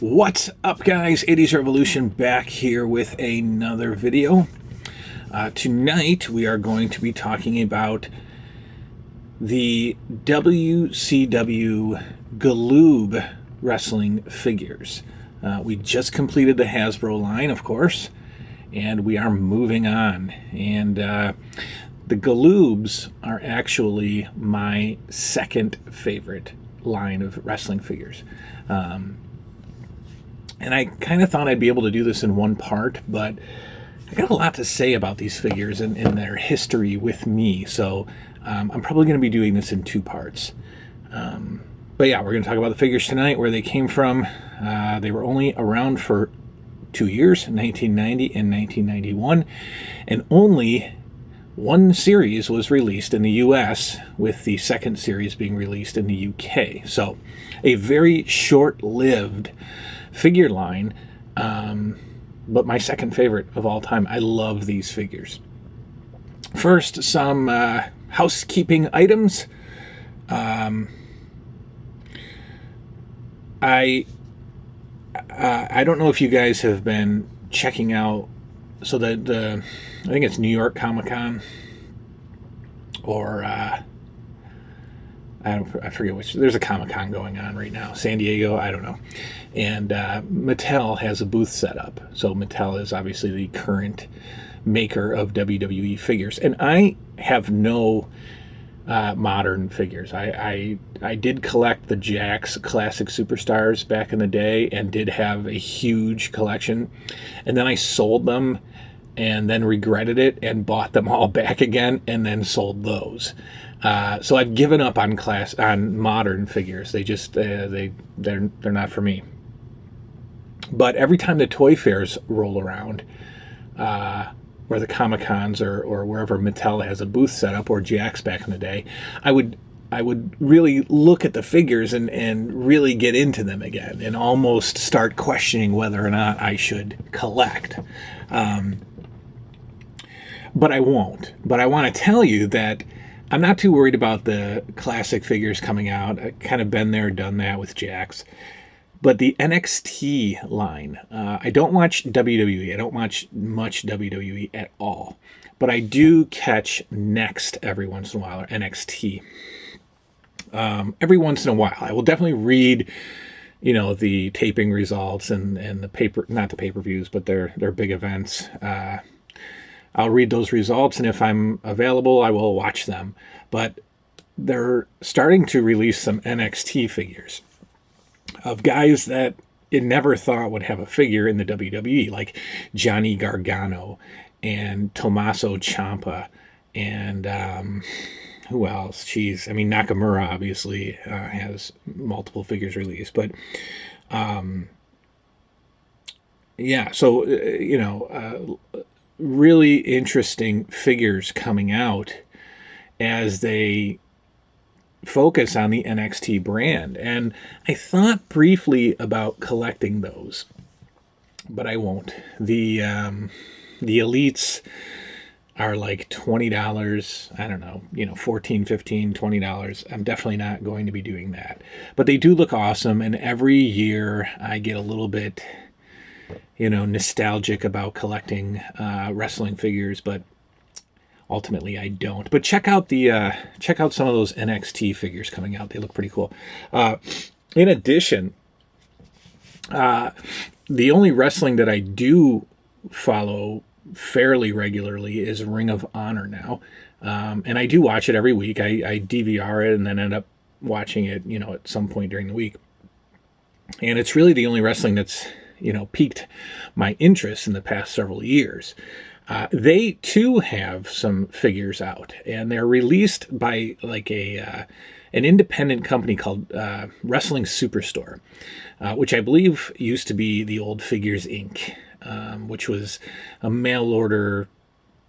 What's up, guys? 80s Revolution back here with another video. Tonight we are going to be talking about the WCW Galoob wrestling figures. We just completed the Hasbro line, of course, and we are moving on. And the Galoobs are actually my second favorite line of wrestling figures. And I kind of thought I'd be able to do this in one part, but I got a lot to say about these figures and their history with me, so I'm probably going to be doing this in two parts. But yeah, we're going to talk about the figures tonight, where they came from. They were only around for 2 years, 1990 and 1991, and only one series was released in the US, with the second series being released in the UK. So a very short-lived figure line, but my second favorite of all time. I love these figures. First, some housekeeping items. I don't know if you guys have been checking out, so the I think it's New York Comic Con, or I forget which. There's a Comic Con going on right now. San Diego, I don't know. And Mattel has a booth set up. So Mattel is obviously the current maker of WWE figures. And I have no modern figures. I did collect the Jakks Classic Superstars back in the day and did have a huge collection. And then I sold them and then regretted it and bought them all back again and then sold those. So I've given up on modern figures. They just they're not for me. But every time the toy fairs roll around, or the Comic Cons, or wherever Mattel has a booth set up, or Jakks back in the day, I would really look at the figures and really get into them again, and almost start questioning whether or not I should collect. But I won't. But I want to tell you that I'm not too worried about the classic figures coming out. I've kind of been there, done that with Jakks. But the NXT line, I don't watch WWE. I don't watch much WWE at all. But I do catch Next every once in a while, or NXT. Every once in a while. I will definitely read, the taping results and the not the pay-per-views, but their big events. I'll read those results, and if I'm available, I will watch them. But they're starting to release some NXT figures of guys that you never thought would have a figure in the WWE, like Johnny Gargano and Tommaso Ciampa, and who else? Jeez, I mean, Nakamura obviously has multiple figures released, but yeah, so really interesting figures coming out as they focus on the NXT brand. And I thought briefly about collecting those, but I won't. The elites are like $20. I don't know, $14, $15, $20. I'm definitely not going to be doing that. But they do look awesome, and every year I get a little bit nostalgic about collecting wrestling figures, but ultimately I don't. But check out some of those NXT figures coming out. They look pretty cool. In addition, the only wrestling that I do follow fairly regularly is Ring of Honor now, and I do watch it every week. I DVR it and then end up watching it, at some point during the week. And it's really the only wrestling that's piqued my interest in the past several years. They too have some figures out, and they're released by like an independent company called Wrestling Superstore, which I believe used to be the old Figures Inc., which was a mail order,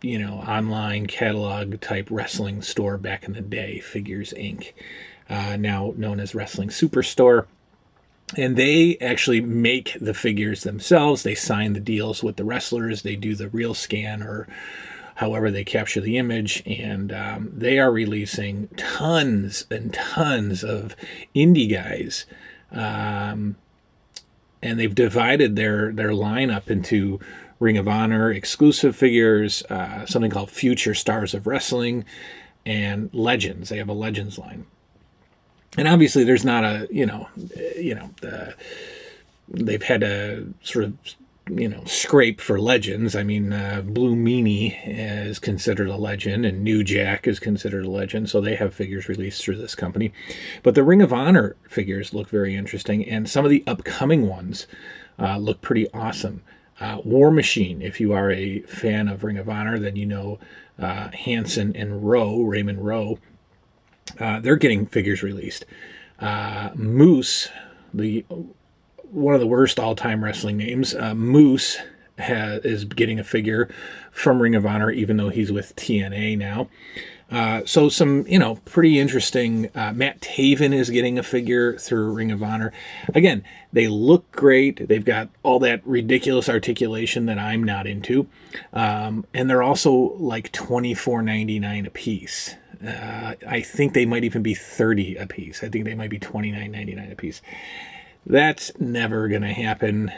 online catalog type wrestling store back in the day. Figures Inc., now known as Wrestling Superstore. And they actually make the figures themselves. They sign the deals with the wrestlers. They do the real scan, or however they capture the image. And they are releasing tons and tons of indie guys and they've divided their lineup into Ring of Honor exclusive figures, something called Future Stars of Wrestling, and Legends. They have a Legends line. And obviously there's not a, they've had a sort of, scrape for Legends. I mean, Blue Meanie is considered a legend, and New Jack is considered a legend, so they have figures released through this company. But the Ring of Honor figures look very interesting, and some of the upcoming ones look pretty awesome. War Machine, if you are a fan of Ring of Honor, then you know Hanson and Raymond Rowe. They're getting figures released. Moose, one of the worst all-time wrestling names, Moose is getting a figure from Ring of Honor, even though he's with TNA now. So some, pretty interesting. Matt Taven is getting a figure through Ring of Honor. Again, they look great. They've got all that ridiculous articulation that I'm not into. And they're also like $24.99 a piece. I think they might even be $30 a piece. I think they might be $29.99 a piece. That's never going to happen.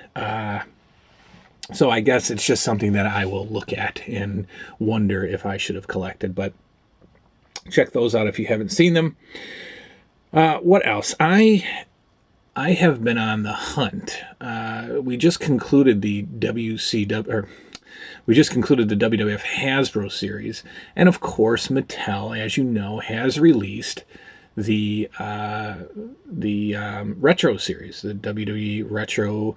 So I guess it's just something that I will look at and wonder if I should have collected. But check those out if you haven't seen them. What else? I have been on the hunt. We just concluded the WWF Hasbro series, and of course Mattel, as you know, has released the retro series, the WWE retro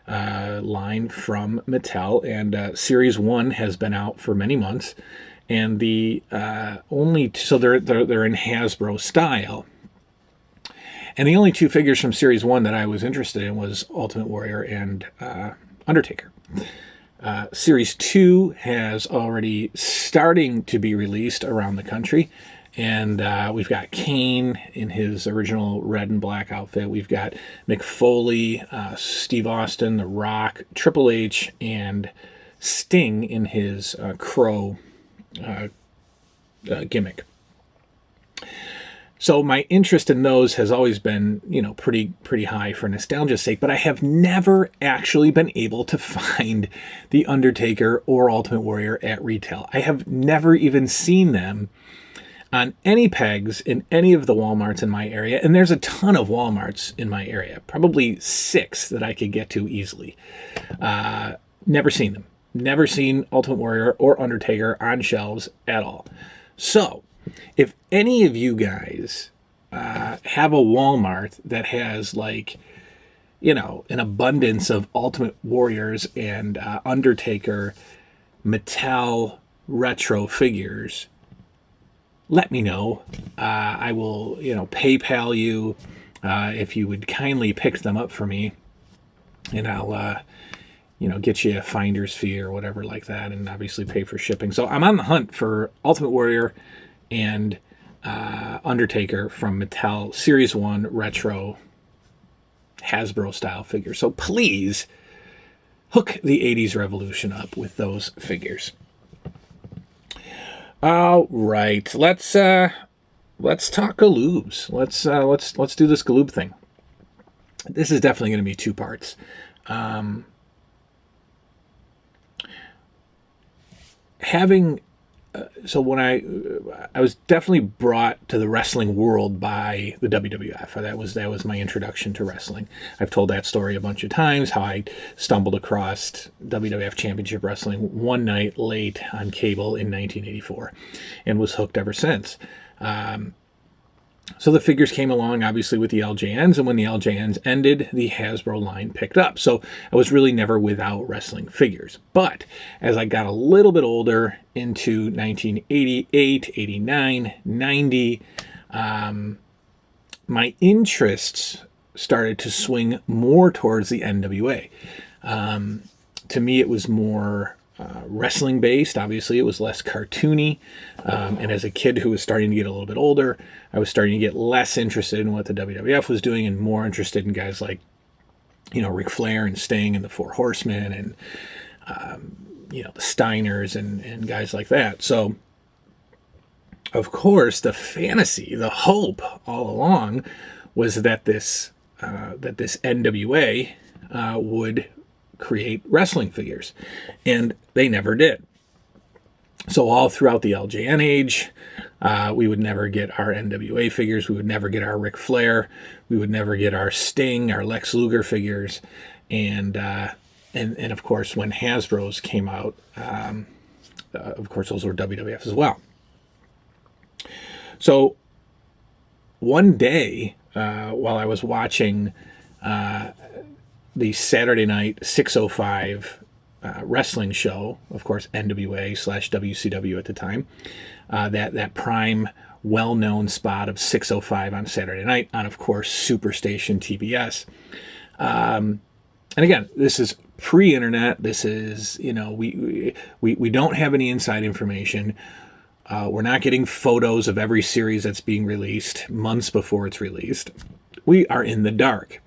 line from Mattel, and series 1 has been out for many months, and the they're in Hasbro style. And the only 2 figures from Series 1 that I was interested in was Ultimate Warrior and Undertaker. Series 2 has already starting to be released around the country. And we've got Kane in his original red and black outfit. We've got Mick Foley, Steve Austin, The Rock, Triple H, and Sting in his crow gimmick. So my interest in those has always been, pretty high for nostalgia's sake, but I have never actually been able to find The Undertaker or Ultimate Warrior at retail. I have never even seen them on any pegs in any of the Walmarts in my area, and there's a ton of Walmarts in my area, probably 6 that I could get to easily. Never seen them. Never seen Ultimate Warrior or Undertaker on shelves at all. So, if any of you guys have a Walmart that has an abundance of Ultimate Warriors and Undertaker Mattel retro figures, let me know. I will, PayPal you if you would kindly pick them up for me, and I'll, get you a finder's fee or whatever like that, and obviously pay for shipping. So I'm on the hunt for Ultimate Warrior and Undertaker from Mattel Series 1 retro Hasbro style figures. So please hook the 80s revolution up with those figures. All right, let's talk Galoobs. Let's do this Galoob thing. This is definitely going to be 2 parts. So when I was definitely brought to the wrestling world by the WWF. That was my introduction to wrestling. I've told that story a bunch of times, how I stumbled across WWF Championship Wrestling one night late on cable in 1984 and was hooked ever since. So the figures came along, obviously, with the LJNs, and when the LJNs ended, the Hasbro line picked up. So I was really never without wrestling figures. But as I got a little bit older, into 1988, 89, 90, my interests started to swing more towards the NWA. To me, it was more wrestling based. Obviously, it was less cartoony. And as a kid who was starting to get a little bit older, I was starting to get less interested in what the WWF was doing and more interested in guys like, Ric Flair and Sting and the Four Horsemen and, the Steiners and guys like that. So, of course, the fantasy, the hope all along was that this NWA would create wrestling figures, and they never did. So all throughout the LJN age, we would never get our NWA figures. We would never get our Ric Flair. We would never get our Sting, our Lex Luger figures, and of course, when Hasbro's came out, of course, those were WWF as well. So one day, while I was watching the Saturday night 6:05 wrestling show, of course, NWA/WCW at the time, that prime, well-known spot of 6:05 on Saturday night on, of course, Superstation TBS. And again, this is pre-internet. This is, we don't have any inside information. We're not getting photos of every series that's being released months before it's released. We are in the dark.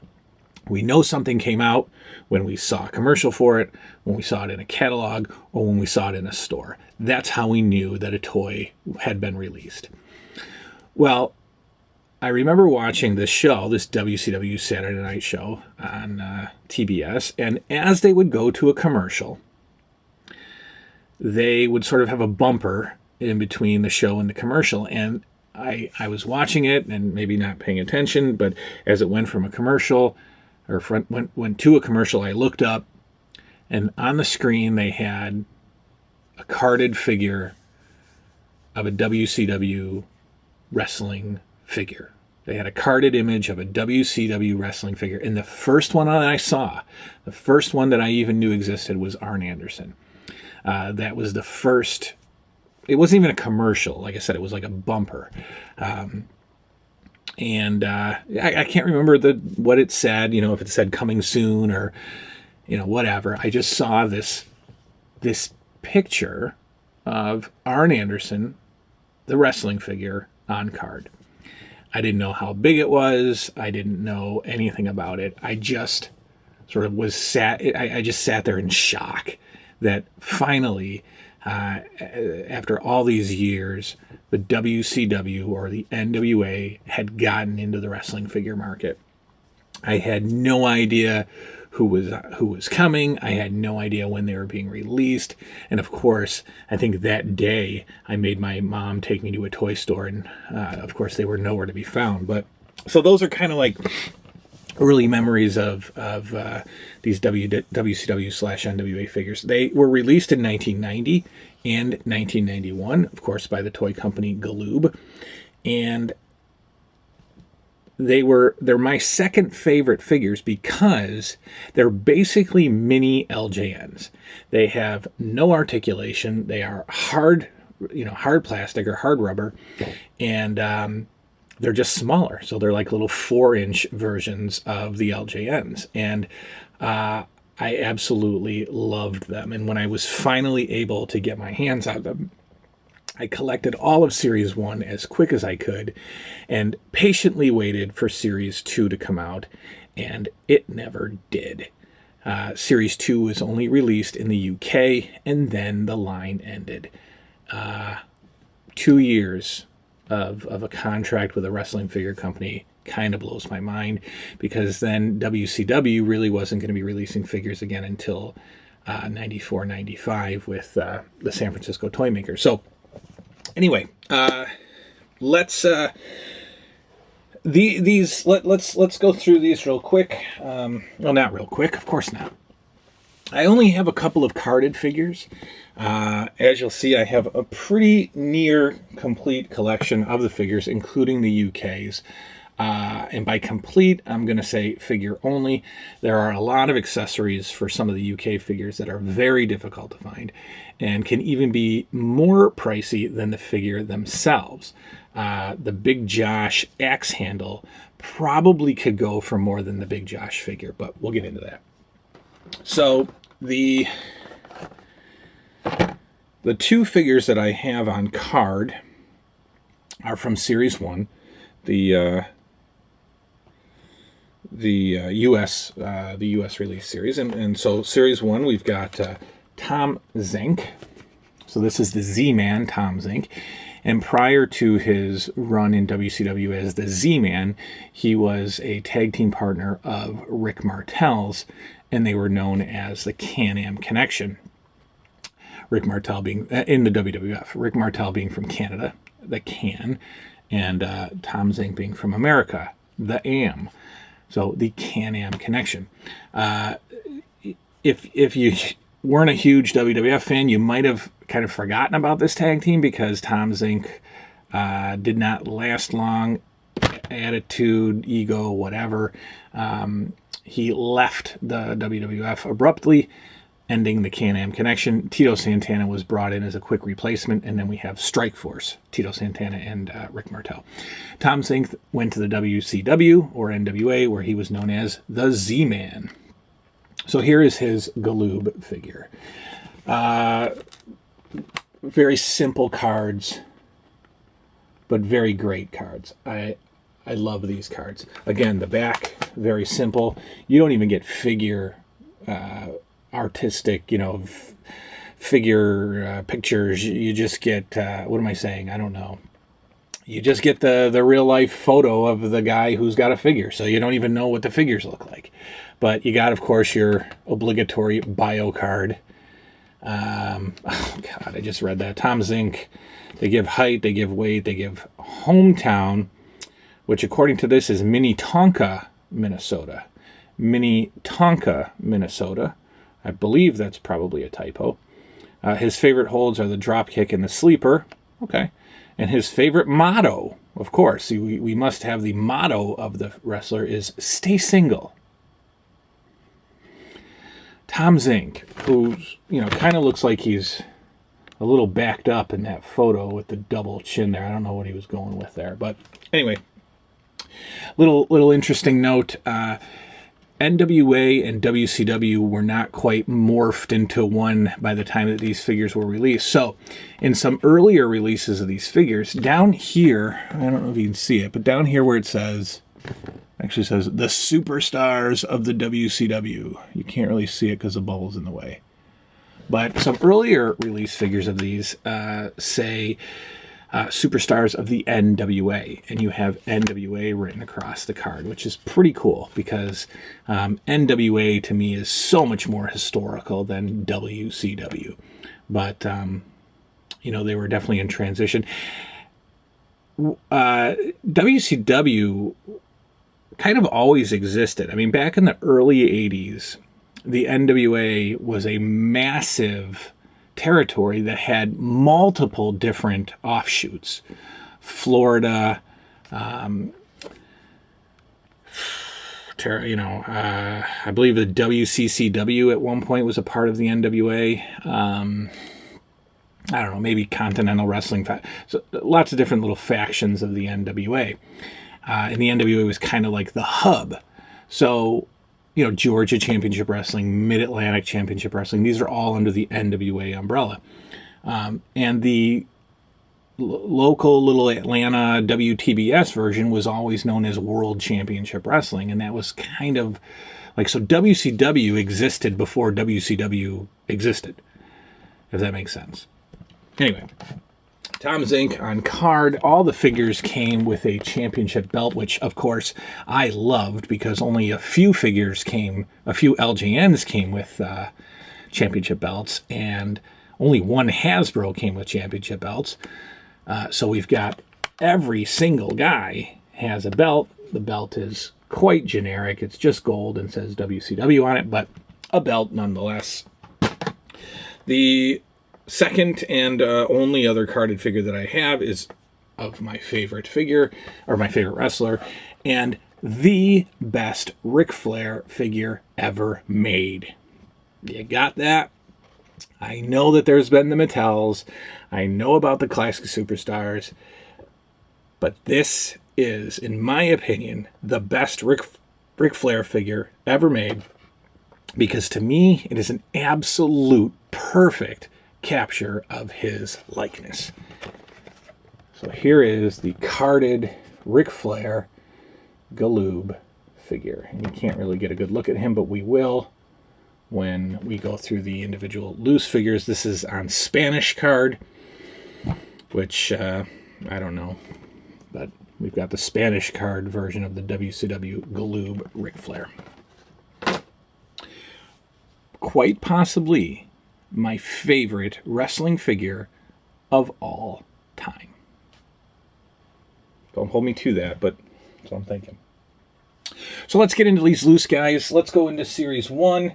We know something came out when we saw a commercial for it, when we saw it in a catalog, or when we saw it in a store. That's how we knew that a toy had been released. Well, I remember watching this show, this WCW Saturday Night show on TBS, and as they would go to a commercial, they would sort of have a bumper in between the show and the commercial, and I was watching it and maybe not paying attention, but as it went from a commercial, or went to a commercial, I looked up, and on the screen they had a carded figure of a WCW wrestling figure. They had a carded image of a WCW wrestling figure, and the first one that I saw, the first one that I even knew existed, was Arn Anderson. That was the first. It wasn't even a commercial. Like I said, it was like a bumper. And I can't remember what it said, if it said coming soon or, whatever. I just saw this picture of Arn Anderson, the wrestling figure, on card. I didn't know how big it was. I didn't know anything about it. I just sort of I just sat there in shock that finally, after all these years, the WCW or the NWA had gotten into the wrestling figure market. I had no idea who was coming. I had no idea when they were being released. And of course, I think that day I made my mom take me to a toy store, and of course they were nowhere to be found. But so those are kind of like early memories of these WCW/NWA figures. They were released in 1990 and 1991, of course, by the toy company Galoob, and they're my second favorite figures because they're basically mini LJNs. They have no articulation. They are hard plastic or hard rubber, and they're just smaller. So they're like little 4-inch versions of the LJNs. And I absolutely loved them. And when I was finally able to get my hands on them, I collected all of Series 1 as quick as I could and patiently waited for Series 2 to come out, and it never did. Series 2 was only released in the UK, and then the line ended. 2 years of a contract with a wrestling figure company kind of blows my mind, because then WCW really wasn't going to be releasing figures again until 94, 95 with the San Francisco toy maker. So anyway, let's go through these real quick. Well, not real quick, of course not. I only have a couple of carded figures. As you'll see, I have a pretty near complete collection of the figures, including the UK's. And by complete, I'm going to say figure only. There are a lot of accessories for some of the UK figures that are very difficult to find and can even be more pricey than the figure themselves. The Big Josh axe handle probably could go for more than the Big Josh figure, but we'll get into that. So the two figures that I have on card are from Series 1, the U.S. release series, and so Series 1 we've got Tom Zenk. So this is the Z-Man, Tom Zenk, And prior to his run in WCW as the Z-Man, he was a tag team partner of Rick Martel's, and they were known as the Can-Am Connection. Rick Martel being in the WWF, Rick Martel being from Canada, the Can, and Tom Zenk being from America, the Am. So the Can-Am Connection. If you weren't a huge WWF fan, you might have kind of forgotten about this tag team because Tom Zenk did not last long. Attitude, ego, whatever. He left the WWF abruptly, ending the Can-Am Connection. Tito Santana was brought in as a quick replacement, and then we have Strikeforce, Tito Santana and Rick Martel. Tom Zenk went to the WCW, or NWA, where he was known as the Z-Man. So here is his Galoob figure. Very simple cards, but very great cards. I love these cards. Again, the back, very simple. You don't even get figure artistic, figure pictures. You just get, what am I saying? I don't know. You just get the real life photo of the guy who's got a figure, so you don't even know what the figures look like. But you got, of course, your obligatory bio card. Oh God, I just read that. Tom Zenk. They give height, they give weight, they give hometown, which according to this is Minnetonka, Minnesota. Minnetonka, Minnesota. I believe that's probably a typo. His favorite holds are the dropkick and the sleeper. Okay. And his favorite motto, of course, we must have the motto of the wrestler is stay single. Tom Zenk, who, kind of looks like he's a little backed up in that photo with the double chin there. I don't know what he was going with there. But anyway, little interesting note. NWA and WCW were not quite morphed into one by the time that these figures were released. So in some earlier releases of these figures, down here, I don't know if you can see it, but down here where it says, actually says the superstars of the WCW. You can't really see it because the bubble's in the way. But some earlier release figures of these say superstars of the NWA, and you have NWA written across the card, which is pretty cool because NWA to me is so much more historical than WCW. But, they were definitely in transition. WCW kind of always existed. I mean, back in the early 80s, the NWA was a massive territory that had multiple different offshoots. Florida, I believe the WCCW at one point was a part of the NWA. I don't know, maybe Continental Wrestling. So lots of different little factions of the NWA. And the NWA was kind of like the hub. So, Georgia Championship Wrestling, Mid-Atlantic Championship Wrestling, these are all under the NWA umbrella. And the local little Atlanta WTBS version was always known as World Championship Wrestling. And that was kind of like, so WCW existed before WCW existed, if that makes sense. Anyway, Tom Zenk on card. All the figures came with a championship belt, which, of course, I loved because only a few LJNs came with championship belts, and only one Hasbro came with championship belts. So we've got every single guy has a belt. The belt is quite generic. It's just gold and says WCW on it, but a belt nonetheless. The second and only other carded figure that I have is of my favorite figure, or my favorite wrestler, and the best Ric Flair figure ever made. You got that? I know that there's been the Mattels. I know about the Classic Superstars. But this is, in my opinion, the best Ric Flair figure ever made, because to me, it is an absolute perfect capture of his likeness. So here is the carded Ric Flair Galoob figure. And you can't really get a good look at him, but we will when we go through the individual loose figures. This is on Spanish card, which I don't know. But we've got the Spanish card version of the WCW Galoob Ric Flair. Quite possibly my favorite wrestling figure of all time. Don't hold me to that, but that's what I'm thinking. So let's get into these loose guys. Let's go into Series 1,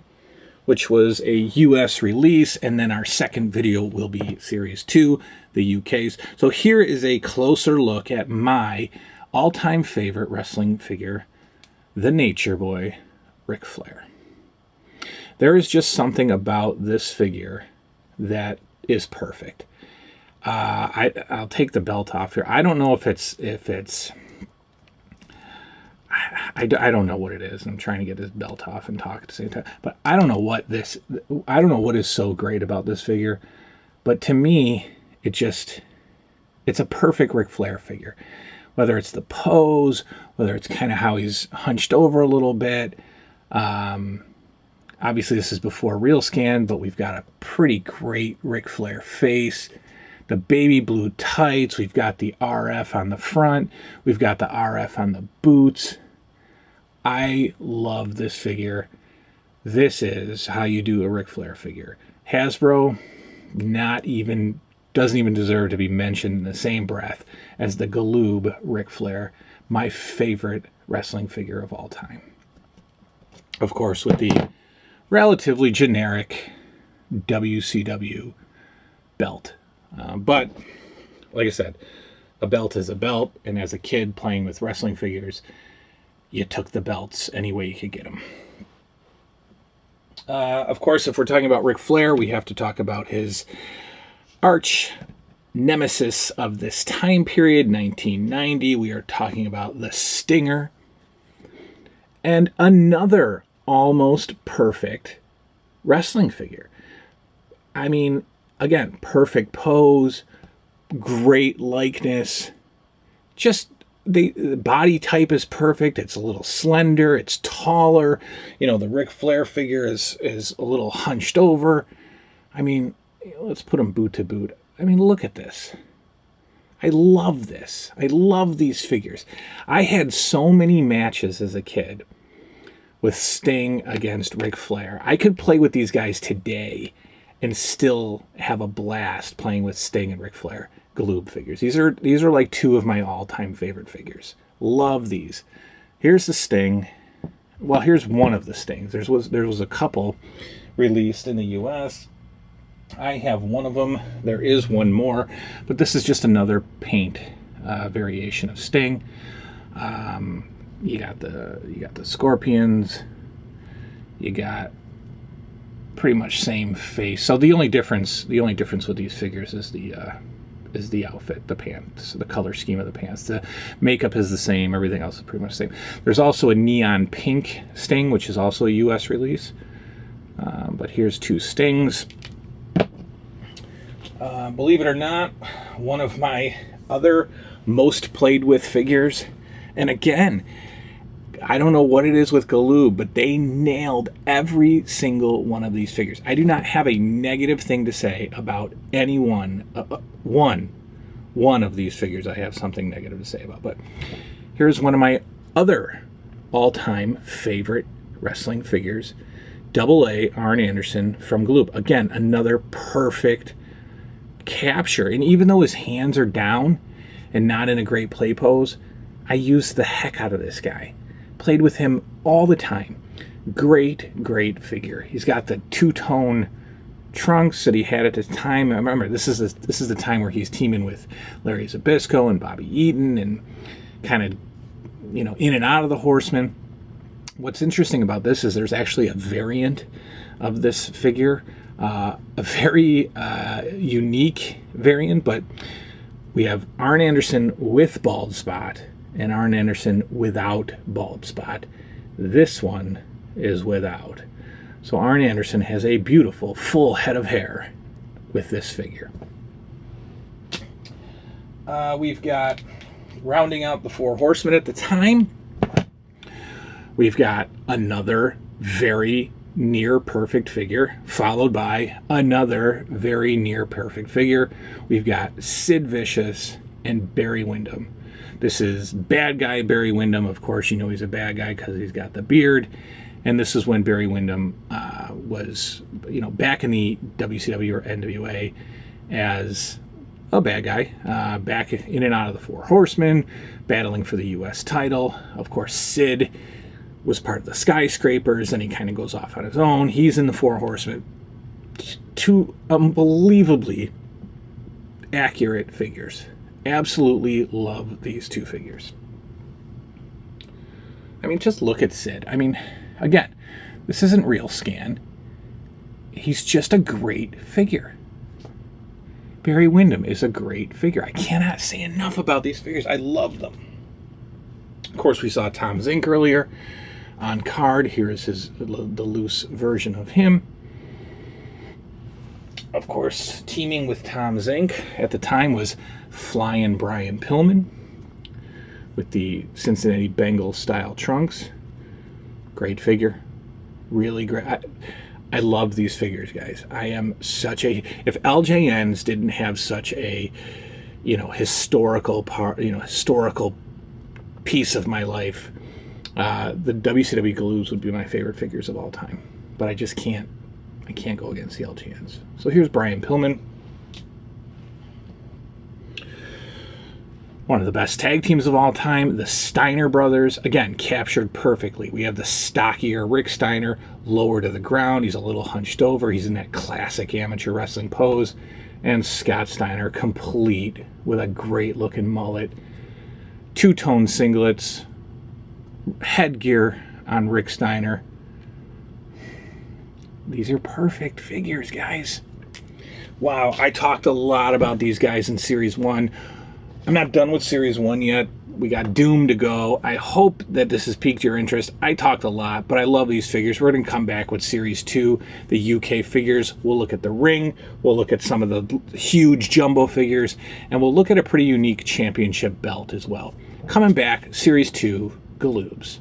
which was a US release, and then our second video will be Series 2, the UK's. So here is a closer look at my all-time favorite wrestling figure, the Nature Boy, Ric Flair. There is just something about this figure that is perfect. I'll take the belt off here. I don't know if it's I don't know what it is. I'm trying to get this belt off and talk at the same time. But I don't know what is so great about this figure. But to me, it's a perfect Ric Flair figure. Whether it's the pose, whether it's kind of how he's hunched over a little bit. Obviously, this is before Real Scan, but we've got a pretty great Ric Flair face. The baby blue tights. We've got the RF on the front. We've got the RF on the boots. I love this figure. This is how you do a Ric Flair figure. Hasbro doesn't even deserve to be mentioned in the same breath as the Galoob Ric Flair, my favorite wrestling figure of all time. Of course, with the relatively generic WCW belt. But, like I said, a belt is a belt, and as a kid playing with wrestling figures, you took the belts any way you could get them. Of course, if we're talking about Ric Flair, we have to talk about his arch nemesis of this time period, 1990. We are talking about the Stinger. And another almost perfect wrestling figure. I mean, again, perfect pose, great likeness, just the body type is perfect. It's a little slender. It's taller. You know, the Ric Flair figure is a little hunched over. I mean, let's put him boot to boot. I mean, look at this. I love this. I love these figures. I had so many matches as a kid with Sting against Ric Flair. I could play with these guys today and still have a blast playing with Sting and Ric Flair Galoob figures. These are like two of my all-time favorite figures. Love these. Here's the Sting. Well, here's one of the Stings. There was a couple released in the US. I have one of them. There is one more, but this is just another paint variation of Sting. You got the Scorpions. You got pretty much same face. So the only difference with these figures is the outfit, the pants, the color scheme of the pants. The makeup is the same. Everything else is pretty much the same. There's also a neon pink Sting, which is also a U.S. release. But here's two Stings. Believe it or not, one of my other most played with figures, and again, I don't know what it is with Galoob, but they nailed every single one of these figures. I do not have a negative thing to say about any one of these figures. I have something negative to say about, but here's one of my other all-time favorite wrestling figures, AA Arn Anderson from Galoob. Again, another perfect capture, and even though his hands are down and not in a great play pose, I used the heck out of this guy. Played with him all the time. Great figure. He's got the two-tone trunks that he had at the time. I remember this is the time where he's teaming with Larry Zbyszko and Bobby Eaton and kind of, in and out of the Horsemen. What's interesting about this is there's actually a variant of this figure, a very unique variant, but we have Arn Anderson with bald spot and Arn Anderson without bald spot. This one is without. So Arn Anderson has a beautiful full head of hair with this figure. We've got, rounding out the Four Horsemen at the time, we've got another very near perfect figure, followed by another very near perfect figure. We've got Sid Vicious and Barry Windham. This is bad guy Barry Windham. Of course, you know he's a bad guy because he's got the beard. And this is when Barry Windham was, back in the WCW or NWA as a bad guy, back in and out of the Four Horsemen, battling for the U.S. title. Of course, Sid was part of the Skyscrapers, and he kind of goes off on his own. He's in the Four Horsemen. Two unbelievably accurate figures. Absolutely love these two figures. I mean, just look at Sid. I mean, again, this isn't real scan. He's just a great figure. Barry Windham is a great figure. I cannot say enough about these figures. I love them. Of course, we saw Tom Zenk earlier on card. Here is the loose version of him. Of course, teaming with Tom Zenk at the time was Flying Brian Pillman with the Cincinnati Bengals style trunks. Great figure. Really great. I love these figures, guys. I am such a... If LJNs didn't have such a, historical piece of my life, the WCW Galoobs would be my favorite figures of all time. But I just can't. I can't go against the LJNs. So here's Brian Pillman. One of the best tag teams of all time, the Steiner brothers, again, captured perfectly. We have the stockier Rick Steiner, lower to the ground. He's a little hunched over. He's in that classic amateur wrestling pose. And Scott Steiner, complete with a great-looking mullet. Two-tone singlets. Headgear on Rick Steiner. These are perfect figures, guys. Wow, I talked a lot about these guys in Series 1. I'm not done with Series 1 yet. We got Doom to go. I hope that this has piqued your interest. I talked a lot, but I love these figures. We're going to come back with Series 2, the UK figures. We'll look at the ring. We'll look at some of the huge jumbo figures. And we'll look at a pretty unique championship belt as well. Coming back, Series 2, Galoobs.